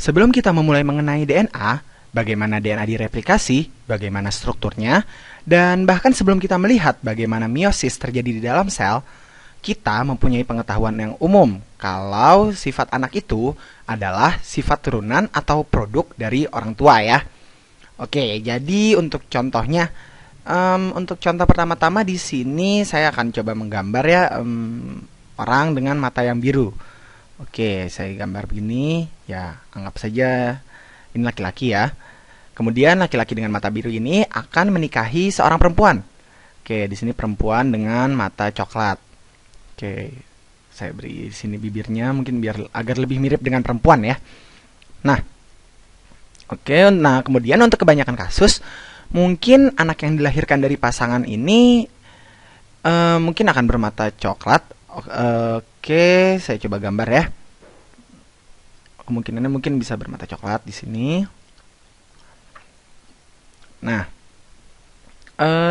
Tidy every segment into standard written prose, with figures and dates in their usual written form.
Sebelum kita memulai mengenai DNA, bagaimana DNA direplikasi, bagaimana strukturnya, dan bahkan sebelum kita melihat bagaimana meiosis terjadi di dalam sel, kita mempunyai pengetahuan yang umum kalau sifat anak itu adalah sifat turunan atau produk dari orang tua ya. Oke, jadi untuk contohnya, untuk contoh pertama-tama di sini saya akan coba menggambar ya orang dengan mata yang biru. Oke, saya gambar begini, ya anggap saja ini laki-laki ya. Kemudian laki-laki dengan mata biru ini akan menikahi seorang perempuan. Oke, di sini perempuan dengan mata coklat. Oke, saya beri di sini bibirnya mungkin biar agar lebih mirip dengan perempuan ya. Nah, oke, nah kemudian untuk kebanyakan kasus, mungkin anak yang dilahirkan dari pasangan ini mungkin akan bermata coklat. Oke, saya coba gambar ya. Kemungkinannya mungkin bisa bermata coklat di sini. Nah,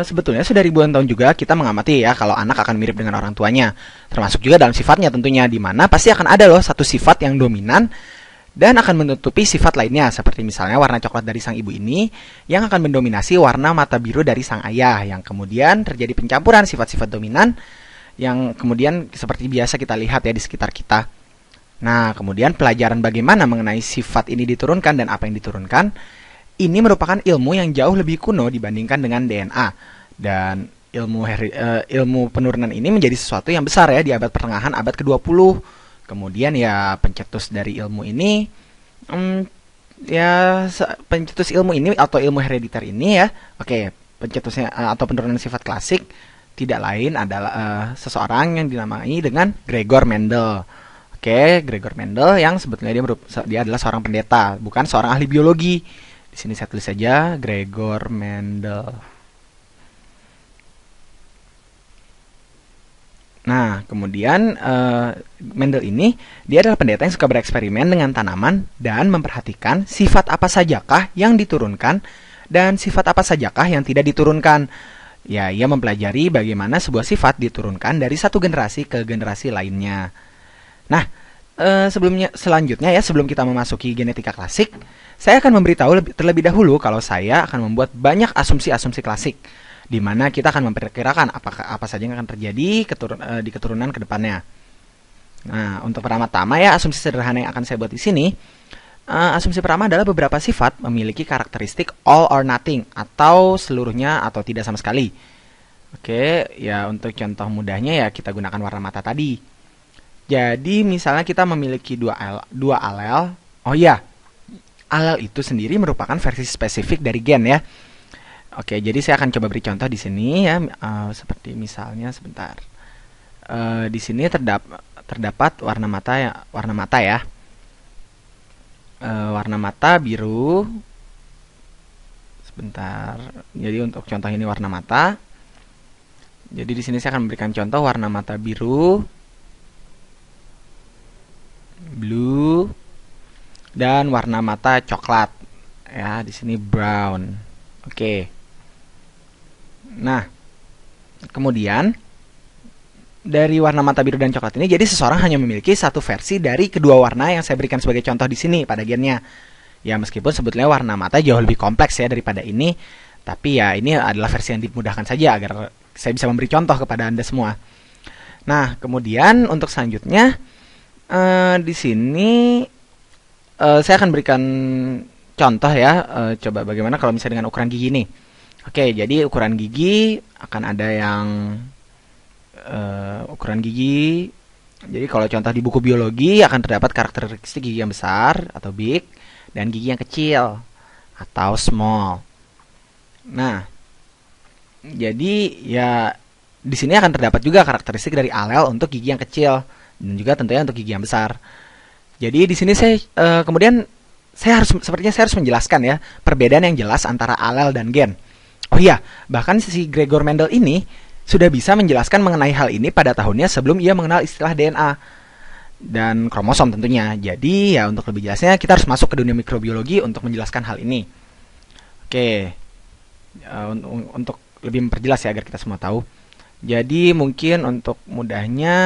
sebetulnya sudah ribuan tahun juga kita mengamati ya kalau anak akan mirip dengan orang tuanya. Termasuk juga dalam sifatnya tentunya, di mana pasti akan ada loh satu sifat yang dominan dan akan menutupi sifat lainnya, seperti misalnya warna coklat dari sang ibu ini yang akan mendominasi warna mata biru dari sang ayah, yang kemudian terjadi pencampuran sifat-sifat dominan yang kemudian seperti biasa kita lihat ya di sekitar kita. Nah, kemudian pelajaran bagaimana mengenai sifat ini diturunkan dan apa yang diturunkan, ini merupakan ilmu yang jauh lebih kuno dibandingkan dengan DNA. Dan ilmu penurunan ini menjadi sesuatu yang besar ya di abad pertengahan abad ke-20. Kemudian ya pencetus dari ilmu ini pencetus ilmu ini atau ilmu herediter ini ya. Oke, pencetusnya atau penurunan sifat klasik tidak lain adalah seseorang yang dinamai dengan Gregor Mendel. Oke, Gregor Mendel yang sebetulnya dia adalah seorang pendeta, bukan seorang ahli biologi. Di sini saya tulis saja Gregor Mendel. Nah, kemudian Mendel ini dia adalah pendeta yang suka bereksperimen dengan tanaman dan memperhatikan sifat apa sajakah yang diturunkan dan sifat apa sajakah yang tidak diturunkan. Ya, ia mempelajari bagaimana sebuah sifat diturunkan dari satu generasi ke generasi lainnya. Nah, selanjutnya ya, sebelum kita memasuki genetika klasik, saya akan memberitahu terlebih dahulu kalau saya akan membuat banyak asumsi-asumsi klasik, di mana kita akan memperkirakan apa saja yang akan terjadi di keturunan ke depannya. Nah, untuk pertama-tama ya, asumsi sederhana yang akan saya buat di sini, asumsi pertama adalah beberapa sifat memiliki karakteristik all or nothing, atau seluruhnya atau tidak sama sekali. Oke, ya untuk contoh mudahnya ya kita gunakan warna mata tadi. Jadi misalnya kita memiliki dua alel. Oh iya, alel itu sendiri merupakan versi spesifik dari gen ya. Oke, jadi saya akan coba beri contoh di sini ya, seperti misalnya sebentar. Di sini terdapat warna mata ya. Warna mata biru. Sebentar. Jadi untuk contoh ini warna mata. Jadi di sini saya akan memberikan contoh warna mata biru, blue, dan warna mata coklat. Ya, di sini brown. Oke. Nah, kemudian dari warna mata biru dan coklat ini, jadi seseorang hanya memiliki satu versi dari kedua warna yang saya berikan sebagai contoh di sini pada gennya. Ya, meskipun sebetulnya warna mata jauh lebih kompleks ya daripada ini, tapi ya ini adalah versi yang dimudahkan saja agar saya bisa memberi contoh kepada Anda semua. Nah, kemudian untuk selanjutnya di sini saya akan berikan contoh ya. Coba bagaimana kalau misalnya dengan ukuran gigi nih. Oke, jadi ukuran gigi akan ada yang ukuran gigi. Jadi kalau contoh di buku biologi akan terdapat karakteristik gigi yang besar atau big dan gigi yang kecil atau small. Nah, jadi ya di sini akan terdapat juga karakteristik dari alel untuk gigi yang kecil dan juga tentunya untuk gigi yang besar. Jadi di sini saya kemudian saya harus menjelaskan ya perbedaan yang jelas antara alel dan gen. Oh iya, bahkan si Gregor Mendel ini sudah bisa menjelaskan mengenai hal ini pada tahunnya sebelum ia mengenal istilah DNA dan kromosom tentunya. Jadi ya untuk lebih jelasnya kita harus masuk ke dunia mikrobiologi untuk menjelaskan hal ini. Oke, untuk lebih memperjelas ya agar kita semua tahu. Jadi mungkin untuk mudahnya,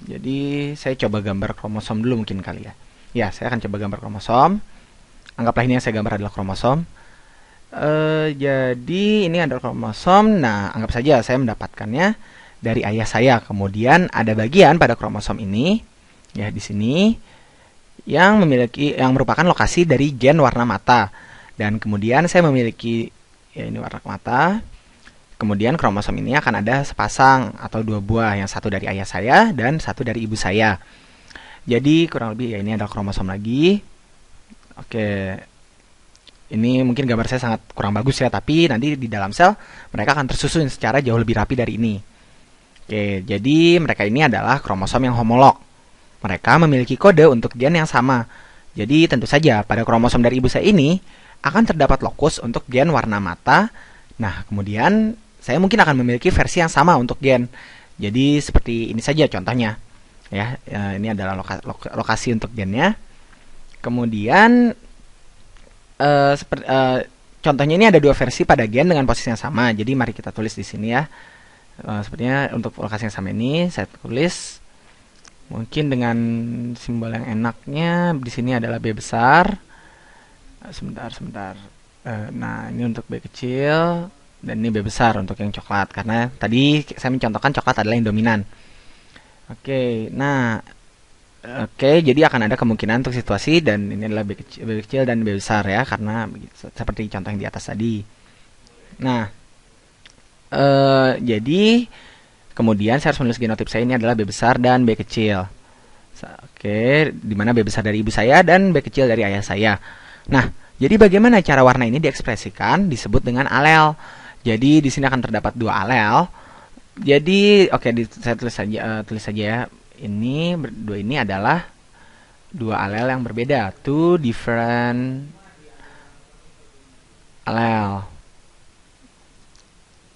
jadi saya coba gambar kromosom dulu mungkin kali ya. Ya, saya akan coba gambar kromosom. Anggaplah ini yang saya gambar adalah kromosom. Jadi ini adalah kromosom. Nah, anggap saja saya mendapatkannya dari ayah saya. Kemudian ada bagian pada kromosom ini, ya di sini, yang merupakan lokasi dari gen warna mata. Dan kemudian saya memiliki, ya ini warna mata. Kemudian kromosom ini akan ada sepasang atau dua buah, yang satu dari ayah saya dan satu dari ibu saya. Jadi kurang lebih ya ini adalah kromosom lagi. Oke. Ini mungkin gambar saya sangat kurang bagus ya, tapi nanti di dalam sel mereka akan tersusun secara jauh lebih rapi dari ini. Oke, jadi mereka ini adalah kromosom yang homolog. Mereka memiliki kode untuk gen yang sama. Jadi tentu saja pada kromosom dari ibu saya ini akan terdapat lokus untuk gen warna mata. Nah, kemudian saya mungkin akan memiliki versi yang sama untuk gen. Jadi seperti ini saja contohnya. Ya, ini adalah lokasi untuk gennya. Kemudian contohnya ini ada dua versi pada gen dengan posisi yang sama. Jadi mari kita tulis di sini ya. Sepertinya untuk lokasi yang sama ini saya tulis mungkin dengan simbol yang enaknya di sini adalah B besar. Sebentar. Nah, ini untuk B kecil dan ini B besar untuk yang coklat karena tadi saya mencontohkan coklat adalah yang dominan. Oke, nah jadi akan ada kemungkinan untuk situasi dan ini adalah B kecil dan B besar ya, karena seperti contoh yang di atas tadi. Nah, jadi kemudian saya harus menulis genotip saya ini adalah B besar dan B kecil. Oke, dimana B besar dari ibu saya dan B kecil dari ayah saya. Nah, jadi bagaimana cara warna ini diekspresikan? Disebut dengan alel. Jadi di sini akan terdapat dua alel. Jadi saya tulis saja ya. Ini berdua ini adalah dua alel yang berbeda, two different alel.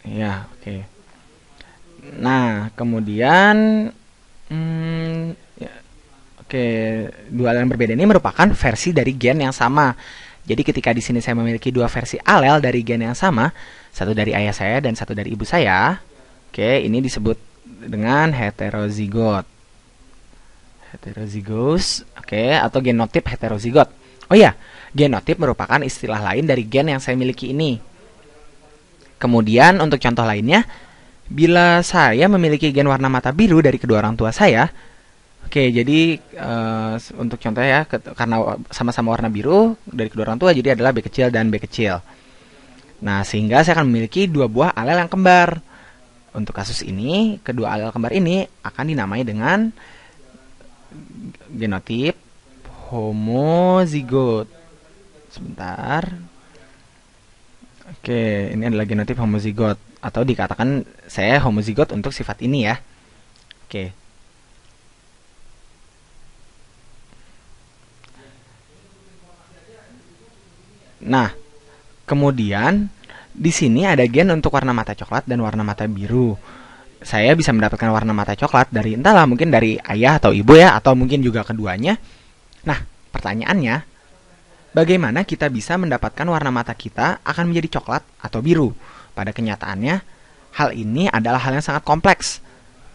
Ya, oke. Nah, kemudian dua alel yang berbeda ini merupakan versi dari gen yang sama. Jadi ketika di sini saya memiliki dua versi alel dari gen yang sama, satu dari ayah saya dan satu dari ibu saya. Ini disebut dengan heterozigot. Heterozygous, atau genotip heterozigot. Oh ya, genotip merupakan istilah lain dari gen yang saya miliki ini. Kemudian untuk contoh lainnya, bila saya memiliki gen warna mata biru dari kedua orang tua saya, jadi untuk contoh ya, karena sama-sama warna biru dari kedua orang tua, jadi adalah B kecil dan B kecil. Nah, sehingga saya akan memiliki dua buah alel yang kembar. Untuk kasus ini, kedua alel kembar ini akan dinamai dengan genotip homozigot. Sebentar. Ini adalah genotip homozigot, atau dikatakan saya homozigot untuk sifat ini ya. Nah, kemudian di sini ada gen untuk warna mata coklat dan warna mata biru. Saya bisa mendapatkan warna mata coklat dari entahlah mungkin dari ayah atau ibu ya, atau mungkin juga keduanya. Nah, pertanyaannya, bagaimana kita bisa mendapatkan warna mata kita akan menjadi coklat atau biru? Pada kenyataannya, hal ini adalah hal yang sangat kompleks.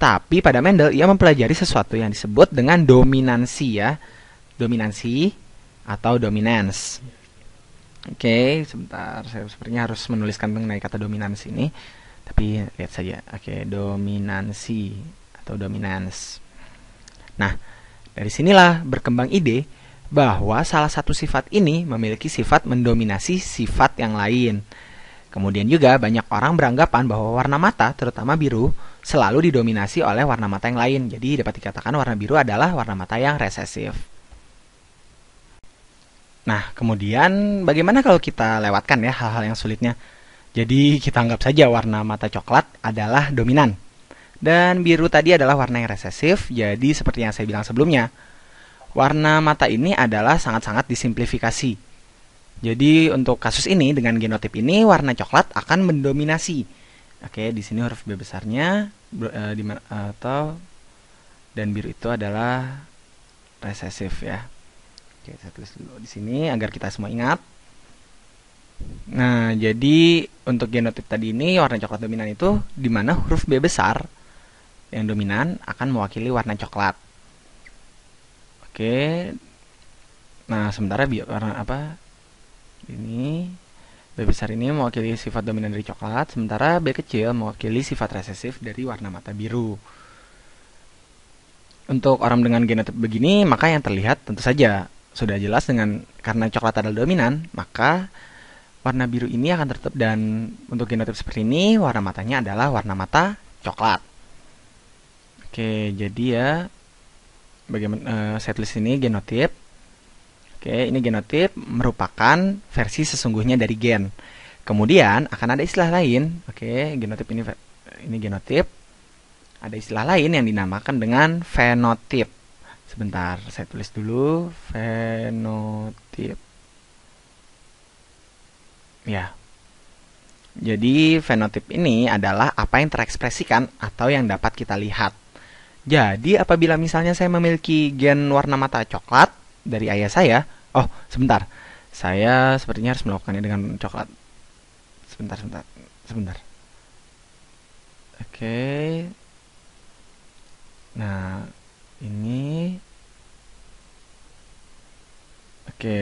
Tapi pada Mendel, ia mempelajari sesuatu yang disebut dengan dominansi ya. Dominansi atau dominance. Sebentar, saya sepertinya harus menuliskan mengenai kata dominansi ini. Tapi lihat saja. Dominansi atau dominance. Nah, dari sinilah berkembang ide bahwa salah satu sifat ini memiliki sifat mendominasi sifat yang lain. Kemudian juga banyak orang beranggapan bahwa warna mata, terutama biru, selalu didominasi oleh warna mata yang lain. Jadi dapat dikatakan warna biru adalah warna mata yang resesif. Nah, kemudian bagaimana kalau kita lewatkan ya hal-hal yang sulitnya? Jadi kita anggap saja warna mata coklat adalah dominan. Dan biru tadi adalah warna yang resesif, jadi seperti yang saya bilang sebelumnya, warna mata ini adalah sangat-sangat disimplifikasi. Jadi untuk kasus ini dengan genotip ini warna coklat akan mendominasi. Di sini huruf B besarnya dan biru itu adalah resesif ya. Saya tulis dulu di sini agar kita semua ingat. Nah, jadi untuk genotip tadi ini warna coklat dominan itu di mana huruf B besar yang dominan akan mewakili warna coklat. Nah, sementara warna apa? Ini B besar ini mewakili sifat dominan dari coklat, sementara B kecil mewakili sifat resesif dari warna mata biru. Untuk orang dengan genotip begini, maka yang terlihat tentu saja sudah jelas karena coklat adalah dominan, maka warna biru ini akan tertutup, dan untuk genotip seperti ini warna matanya adalah warna mata coklat. Oke, jadi ya bagaimana setlist ini genotip. Oke, ini genotip merupakan versi sesungguhnya dari gen. Kemudian akan ada istilah lain. Oke, genotip ini genotip. Ada istilah lain yang dinamakan dengan fenotip. Sebentar, saya tulis dulu fenotip. Ya. Jadi fenotip ini adalah apa yang terekspresikan atau yang dapat kita lihat. Jadi apabila misalnya saya memiliki gen warna mata coklat dari ayah saya, oh sebentar, saya sepertinya harus melakukannya dengan coklat. Sebentar. Oke. Nah, ini oke,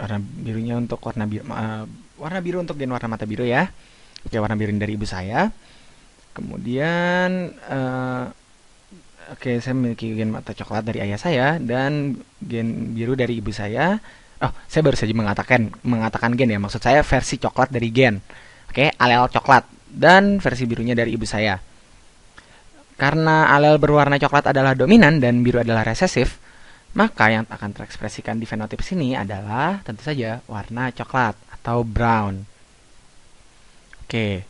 warna birunya untuk warna biru untuk gen warna mata biru ya. Oke, warna biru dari ibu saya. Kemudian oke, saya memiliki gen mata coklat dari ayah saya dan gen biru dari ibu saya. Oh, saya baru saja mengatakan gen ya. Maksud saya versi coklat dari gen. Oke, alel coklat dan versi birunya dari ibu saya. Karena alel berwarna coklat adalah dominan dan biru adalah resesif, maka yang akan terekspresikan di fenotip sini adalah tentu saja warna coklat atau brown. Oke.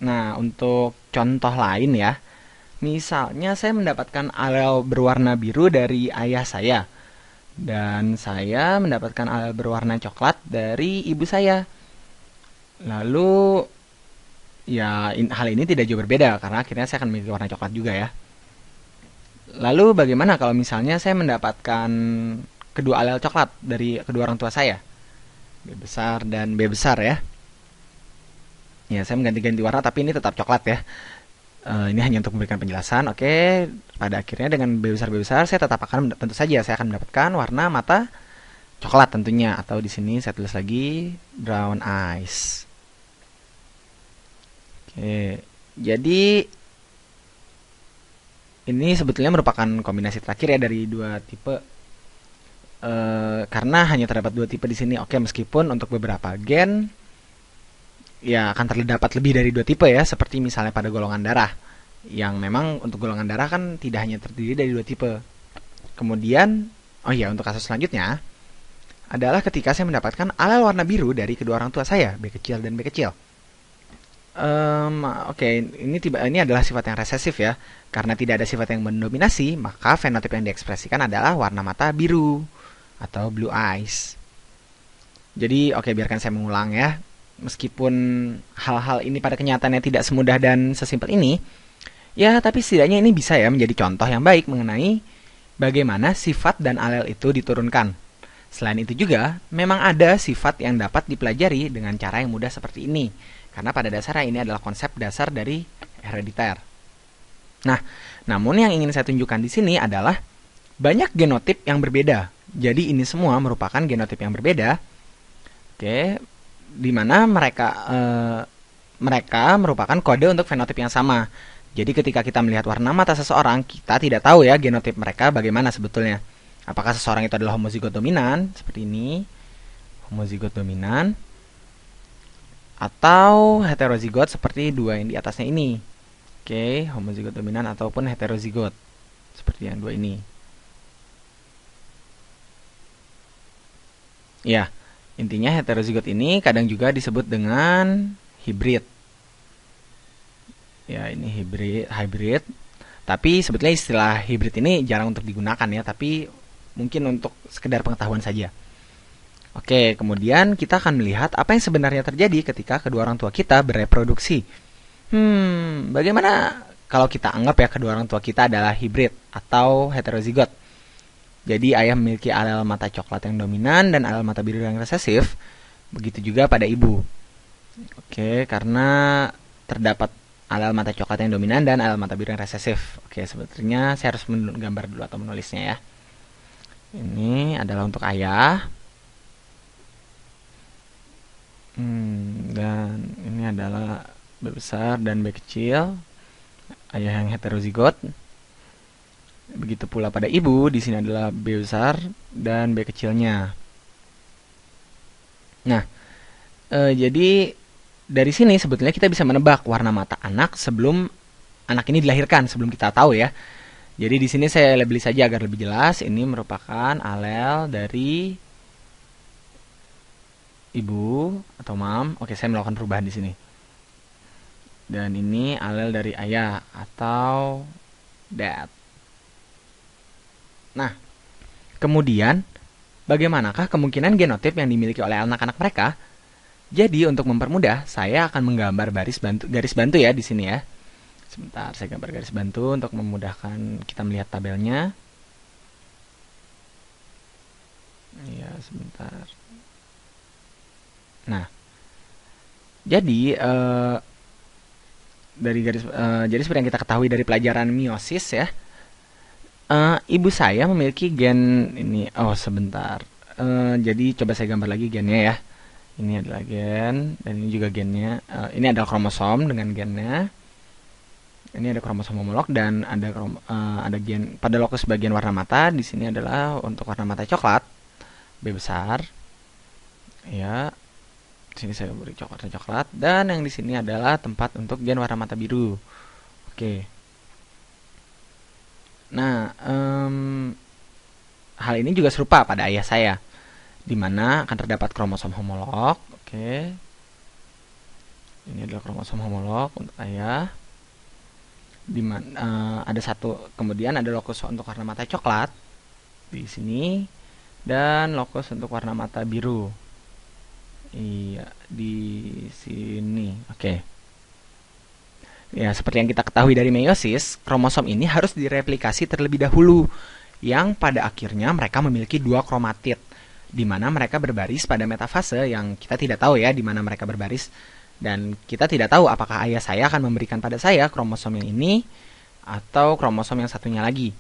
Nah, untuk contoh lain ya, misalnya saya mendapatkan alel berwarna biru dari ayah saya, dan saya mendapatkan alel berwarna coklat dari ibu saya. Lalu, ya hal ini tidak jauh berbeda, karena akhirnya saya akan memiliki warna coklat juga ya. Lalu bagaimana kalau misalnya saya mendapatkan kedua alel coklat dari kedua orang tua saya? B besar dan B besar ya. Ya, saya mengganti-ganti warna, tapi ini tetap coklat ya. Ini hanya untuk memberikan penjelasan. Oke, pada akhirnya dengan B besar saya tetap tentu saja saya akan mendapatkan warna mata coklat tentunya, atau di sini saya tulis lagi brown eyes. Oke, jadi ini sebetulnya merupakan kombinasi terakhir ya dari dua tipe. Karena hanya terdapat dua tipe di sini. Oke, meskipun untuk beberapa gen ya akan terdapat lebih dari dua tipe ya, seperti misalnya pada golongan darah, yang memang untuk golongan darah kan tidak hanya terdiri dari dua tipe. Kemudian, oh iya, untuk kasus selanjutnya adalah ketika saya mendapatkan alel warna biru dari kedua orang tua saya, B kecil dan B kecil. Oke, ini adalah sifat yang resesif ya. Karena tidak ada sifat yang mendominasi, maka fenotip yang diekspresikan adalah warna mata biru atau blue eyes. Jadi, oke, biarkan saya mengulang ya. Meskipun hal-hal ini pada kenyataannya tidak semudah dan sesimpel ini, ya tapi setidaknya ini bisa ya menjadi contoh yang baik mengenai bagaimana sifat dan alel itu diturunkan. Selain itu juga, memang ada sifat yang dapat dipelajari dengan cara yang mudah seperti ini, karena pada dasarnya ini adalah konsep dasar dari herediter. Nah, namun yang ingin saya tunjukkan di sini adalah banyak genotip yang berbeda. Jadi ini semua merupakan genotip yang berbeda. Oke, di mana mereka merupakan kode untuk fenotip yang sama. Jadi ketika kita melihat warna mata seseorang, kita tidak tahu ya genotip mereka bagaimana sebetulnya. Apakah seseorang itu adalah homozigot dominan seperti ini, homozigot dominan, atau heterozigot seperti dua yang di atasnya ini. Oke, homozigot dominan ataupun heterozigot seperti yang dua ini. Ya. Intinya heterozigot ini kadang juga disebut dengan hibrid. Ya, ini hybrid. Tapi sebetulnya istilah hibrid ini jarang untuk digunakan ya, tapi mungkin untuk sekedar pengetahuan saja. Oke, kemudian kita akan melihat apa yang sebenarnya terjadi ketika kedua orang tua kita bereproduksi. Bagaimana kalau kita anggap ya kedua orang tua kita adalah hibrid atau heterozigot? Jadi ayah memiliki alel mata coklat yang dominan dan alel mata biru yang resesif. Begitu juga pada ibu. Oke, karena terdapat alel mata coklat yang dominan dan alel mata biru yang resesif. Oke, sebetulnya saya harus menggambar dulu atau menulisnya ya. Ini adalah untuk ayah. Dan ini adalah B besar dan B kecil, ayah yang heterozigot. Begitu pula pada ibu, di sini adalah B besar dan B kecilnya. Nah, jadi dari sini sebetulnya kita bisa menebak warna mata anak sebelum anak ini dilahirkan, sebelum kita tahu ya. Jadi di sini saya labeli saja agar lebih jelas. Ini merupakan alel dari ibu atau mam. Oke, saya melakukan perubahan di sini. Dan ini alel dari ayah atau dad. Nah, kemudian bagaimanakah kemungkinan genotip yang dimiliki oleh anak-anak mereka? Jadi untuk mempermudah, saya akan menggambar garis bantu ya di sini ya. Sebentar, saya gambar garis bantu untuk memudahkan kita melihat tabelnya. Ya, sebentar. Nah, jadi jadi seperti yang kita ketahui dari pelajaran meiosis ya, ibu saya memiliki gen ini. Oh, sebentar. Jadi coba saya gambar lagi gennya ya. Ini adalah gen dan ini juga gennya. Ini adalah kromosom dengan gennya. Ini ada kromosom homolog dan ada gen pada lokus bagian warna mata. Di sini adalah untuk warna mata coklat B besar. Ya, di sini saya beri coklat dan yang di sini adalah tempat untuk gen warna mata biru. Oke. Nah, hal ini juga serupa pada ayah saya, di mana akan terdapat kromosom homolog. Oke. Ini adalah kromosom homolog untuk ayah. Di mana ada satu, kemudian ada lokus untuk warna mata coklat di sini dan lokus untuk warna mata biru. Iya, di sini. Oke. Ya, seperti yang kita ketahui dari meiosis, kromosom ini harus direplikasi terlebih dahulu, yang pada akhirnya mereka memiliki dua kromatid, di mana mereka berbaris pada metafase yang kita tidak tahu ya di mana mereka berbaris. Dan kita tidak tahu apakah ayah saya akan memberikan pada saya kromosom yang ini atau kromosom yang satunya lagi.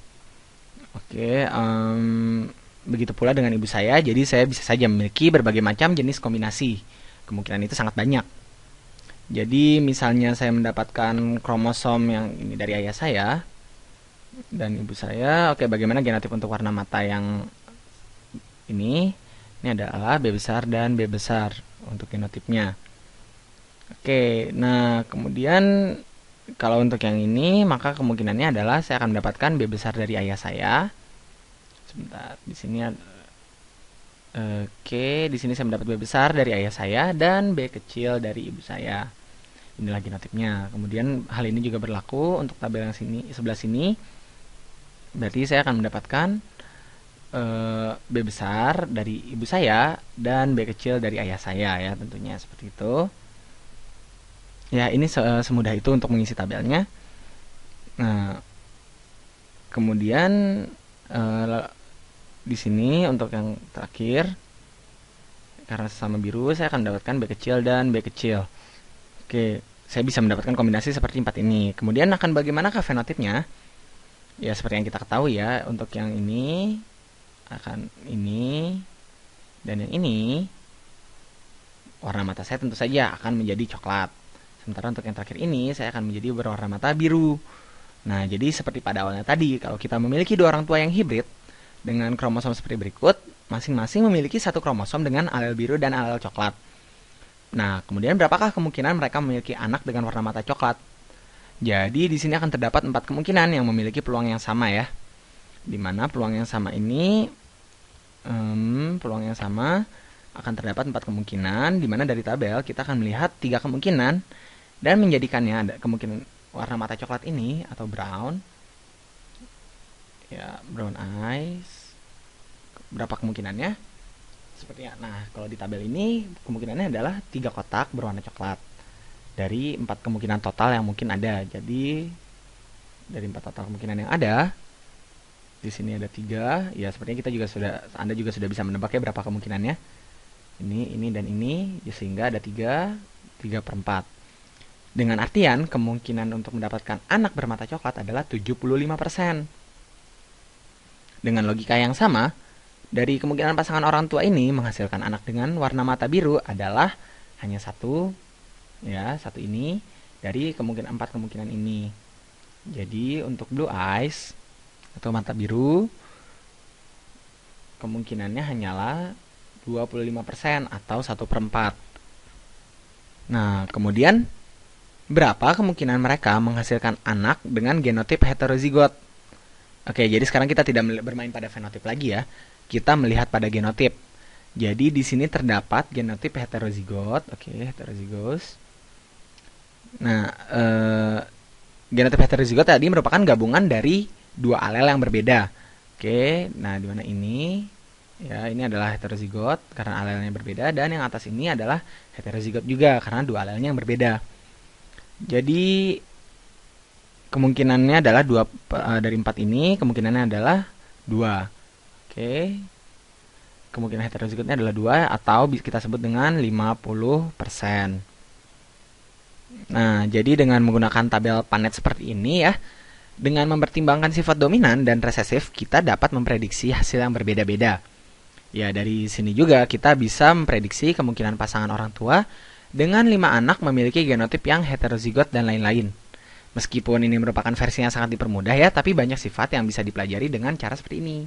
Oke, begitu pula dengan ibu saya, jadi saya bisa saja memiliki berbagai macam jenis kombinasi. Kemungkinan itu sangat banyak. Jadi misalnya saya mendapatkan kromosom yang ini dari ayah saya dan ibu saya. Oke, bagaimana genotip untuk warna mata yang ini? Ini adalah B besar dan B besar untuk genotipnya. Oke, nah kemudian kalau untuk yang ini maka kemungkinannya adalah saya akan mendapatkan B besar dari ayah saya. Sebentar, di sini oke, di sini saya mendapat B besar dari ayah saya dan B kecil dari ibu saya. Inilah genotipnya. Kemudian hal ini juga berlaku untuk tabel yang sebelah sini. Berarti saya akan mendapatkan B besar dari ibu saya dan B kecil dari ayah saya ya, tentunya seperti itu. Ya, ini semudah itu untuk mengisi tabelnya. Nah, kemudian di sini untuk yang terakhir, karena sama biru, saya akan mendapatkan B kecil dan B kecil. Oke, saya bisa mendapatkan kombinasi seperti 4 ini. Kemudian akan bagaimanakah fenotipnya? Ya, seperti yang kita ketahui ya, untuk yang ini akan ini dan yang ini, warna mata saya tentu saja akan menjadi coklat. Sementara untuk yang terakhir ini, saya akan menjadi berwarna mata biru. Nah, jadi seperti pada awalnya tadi, kalau kita memiliki dua orang tua yang hibrid dengan kromosom seperti berikut, masing-masing memiliki satu kromosom dengan alel biru dan alel coklat. Nah, kemudian berapakah kemungkinan mereka memiliki anak dengan warna mata coklat? Jadi di sini akan terdapat 4 kemungkinan yang memiliki peluang yang sama ya. Dimana peluang yang sama ini, peluang yang sama akan terdapat 4 kemungkinan, dimana dari tabel kita akan melihat 3 kemungkinan dan menjadikannya ada kemungkinan warna mata coklat ini atau brown. Ya, brown eyes. Berapa kemungkinannya? Sepertinya. Nah, kalau di tabel ini kemungkinannya adalah 3 kotak berwarna coklat dari 4 kemungkinan total yang mungkin ada. Jadi dari 4 total kemungkinan yang ada, di sini ada 3. Ya, sepertinya Anda juga sudah bisa menebak ya berapa kemungkinannya. Ini dan ini, sehingga ada 3/4. Dengan artian kemungkinan untuk mendapatkan anak bermata coklat adalah 75%. Dengan logika yang sama, Dari kemungkinan pasangan orang tua ini menghasilkan anak dengan warna mata biru adalah hanya satu, ya, satu ini dari kemungkinan 4 kemungkinan ini. Jadi untuk blue eyes atau mata biru kemungkinannya hanyalah 25% atau 1/4. Nah, kemudian berapa kemungkinan mereka menghasilkan anak dengan genotip heterozigot? Oke, jadi sekarang kita tidak bermain pada fenotip lagi ya. Kita melihat pada genotip. Jadi di sini terdapat genotip heterozigot. Oke, heterozigos. Nah, genotip heterozigot tadi merupakan gabungan dari dua alel yang berbeda. Oke, nah di mana ini? Ya, ini adalah heterozigot karena alelnya berbeda, dan yang atas ini adalah heterozigot juga karena dua alelnya yang berbeda. Jadi kemungkinannya adalah dari 4 ini, kemungkinannya adalah 2. Oke. Kemungkinan heterozigotnya adalah 2 atau kita sebut dengan 50%. Nah, jadi dengan menggunakan tabel Punnett seperti ini ya, dengan mempertimbangkan sifat dominan dan resesif, kita dapat memprediksi hasil yang berbeda-beda. Ya, dari sini juga kita bisa memprediksi kemungkinan pasangan orang tua dengan 5 anak memiliki genotip yang heterozigot dan lain-lain. Meskipun ini merupakan versi yang sangat dipermudah ya, tapi banyak sifat yang bisa dipelajari dengan cara seperti ini.